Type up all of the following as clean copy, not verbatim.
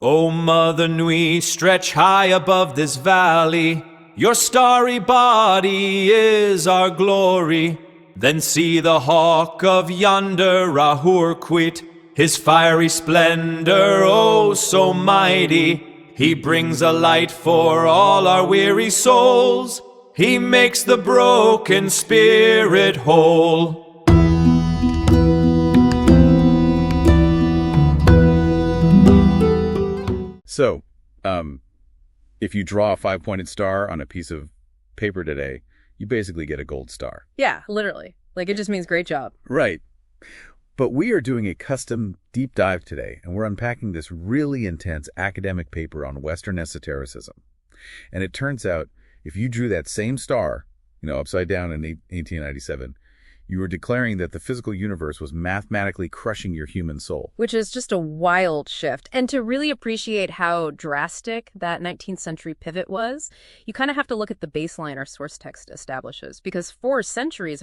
O Mother Nui, stretch high above this valley. Your starry body is our glory. Then see the hawk of yonder Rahur quit, his fiery splendor, oh so mighty. He brings a light for all our weary souls. He makes the broken spirit whole. So, if you draw a 5-pointed star on a piece of paper today, you basically get a gold star. Yeah, literally. Like, it just means great job. Right. But we are doing a custom deep dive today, and we're unpacking this really intense academic paper on Western esotericism. And it turns out, if you drew that same star, upside down in 1897, you were declaring that the physical universe was mathematically crushing your human soul. Which is just a wild shift. And to really appreciate how drastic that 19th century pivot was, you kind of have to look at the baseline our source text establishes. Because for centuries,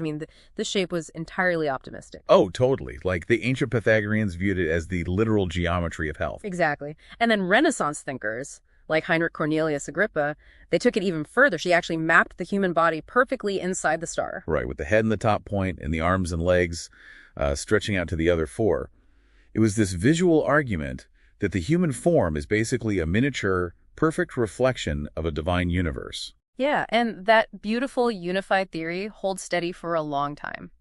this shape was entirely optimistic. Oh, totally. Like the ancient Pythagoreans viewed it as the literal geometry of health. Exactly. And then Renaissance thinkers, like Heinrich Cornelius Agrippa, they took it even further. She actually mapped the human body perfectly inside the star. Right, with the head in the top point and the arms and legs stretching out to the other four. It was this visual argument that the human form is basically a miniature, perfect reflection of a divine universe. Yeah, and that beautiful unified theory holds steady for a long time.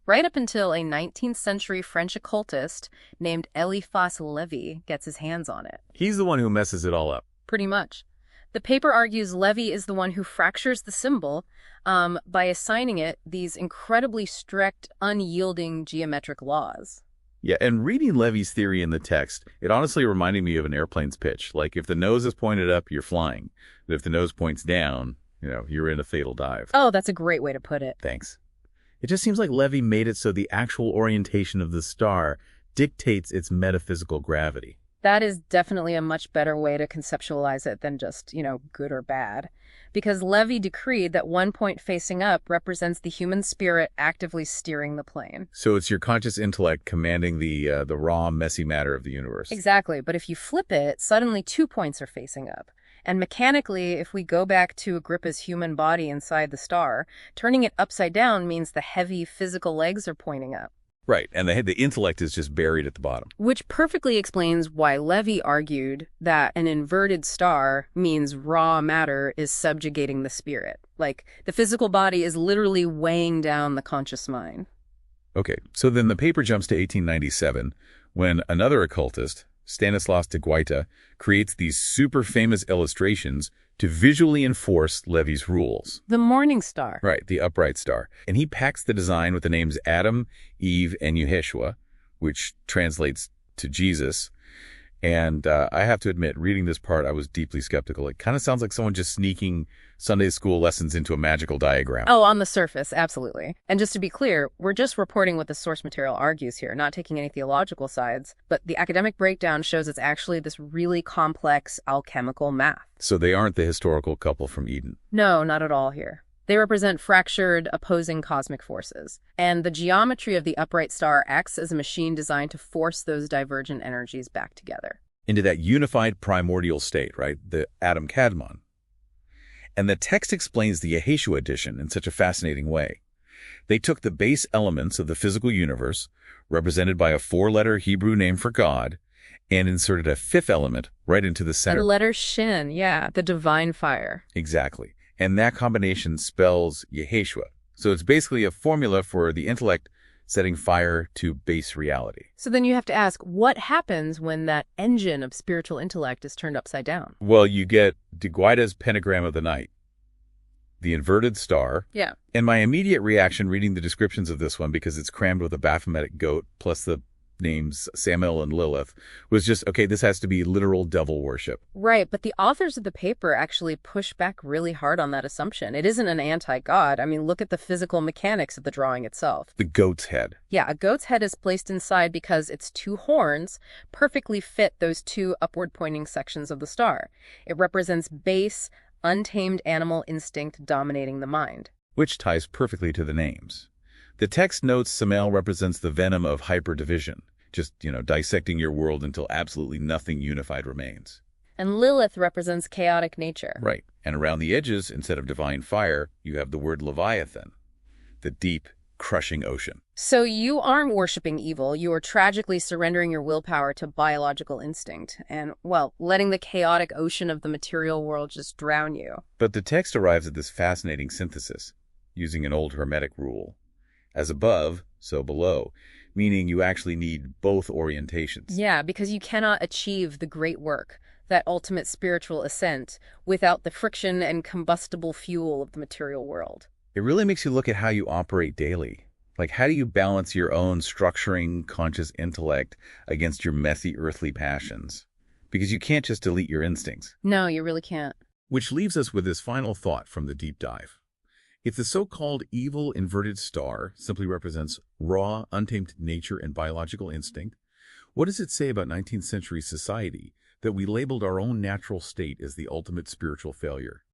Right up until a 19th century French occultist named Eliphas Lévy gets his hands on it. He's the one who messes it all up. Pretty much. The paper argues Lévy is the one who fractures the symbol by assigning it these incredibly strict, unyielding geometric laws. Yeah, and reading Levy's theory in the text, it honestly reminded me of an airplane's pitch. Like, if the nose is pointed up, you're flying. But if the nose points down, you're in a fatal dive. Oh, that's a great way to put it. Thanks. It just seems like Lévy made it so the actual orientation of the star dictates its metaphysical gravity. That is definitely a much better way to conceptualize it than just, good or bad. Because Lévy decreed that one point facing up represents the human spirit actively steering the plane. So it's your conscious intellect commanding the raw, messy matter of the universe. Exactly. But if you flip it, suddenly 2 points are facing up. And mechanically, if we go back to Agrippa's human body inside the star, turning it upside down means the heavy physical legs are pointing up. Right, and the intellect is just buried at the bottom. Which perfectly explains why Lévy argued that an inverted star means raw matter is subjugating the spirit. Like, the physical body is literally weighing down the conscious mind. Okay, so then the paper jumps to 1897, when another occultist, Stanislas de Guaita, creates these super famous illustrations to visually enforce Lévy's rules. The morning star. Right, the upright star. And he packs the design with the names Adam, Eve, and Yeshua, which translates to Jesus. And I have to admit, reading this part, I was deeply skeptical. It kind of sounds like someone just sneaking Sunday school lessons into a magical diagram. Oh, on the surface, absolutely. And just to be clear, we're just reporting what the source material argues here, not taking any theological sides. But the academic breakdown shows it's actually this really complex alchemical math. So they aren't the historical couple from Eden. No, not at all here. They represent fractured, opposing cosmic forces. And the geometry of the upright star acts as a machine designed to force those divergent energies back together. Into that unified primordial state, right? The Adam Kadmon. And the text explains the Yeshua edition in such a fascinating way. They took the base elements of the physical universe, represented by a 4-letter Hebrew name for God, and inserted a 5th element right into the center. The letter Shin, yeah, the divine fire. Exactly. And that combination spells Yeshua. So it's basically a formula for the intellect setting fire to base reality. So then you have to ask, what happens when that engine of spiritual intellect is turned upside down? Well, you get de Guaita's Pentagram of the Night, the inverted star. Yeah. And my immediate reaction reading the descriptions of this one, because it's crammed with a Baphometic goat plus the names Samuel and Lilith, was just, okay, this has to be literal devil worship. Right, but the authors of the paper actually push back really hard on that assumption. It isn't an anti-God. Look at the physical mechanics of the drawing itself. The goat's head. Yeah, a goat's head is placed inside because its 2 horns perfectly fit those 2 upward-pointing sections of the star. It represents base, untamed animal instinct dominating the mind. Which ties perfectly to the names. The text notes Samael represents the venom of hyperdivision. just, dissecting your world until absolutely nothing unified remains. And Lilith represents chaotic nature. Right. And around the edges, instead of divine fire, you have the word Leviathan, the deep, crushing ocean. So you aren't worshiping evil. You are tragically surrendering your willpower to biological instinct and, well, letting the chaotic ocean of the material world just drown you. But the text arrives at this fascinating synthesis, using an old Hermetic rule. As above, so below, meaning you actually need both orientations. Yeah, because you cannot achieve the great work, that ultimate spiritual ascent, without the friction and combustible fuel of the material world. It really makes you look at how you operate daily. Like, how do you balance your own structuring, conscious intellect against your messy earthly passions? Because you can't just delete your instincts. No, you really can't. Which leaves us with this final thought from the deep dive. If the so-called evil inverted star simply represents raw, untamed nature and biological instinct, what does it say about 19th century society that we labeled our own natural state as the ultimate spiritual failure?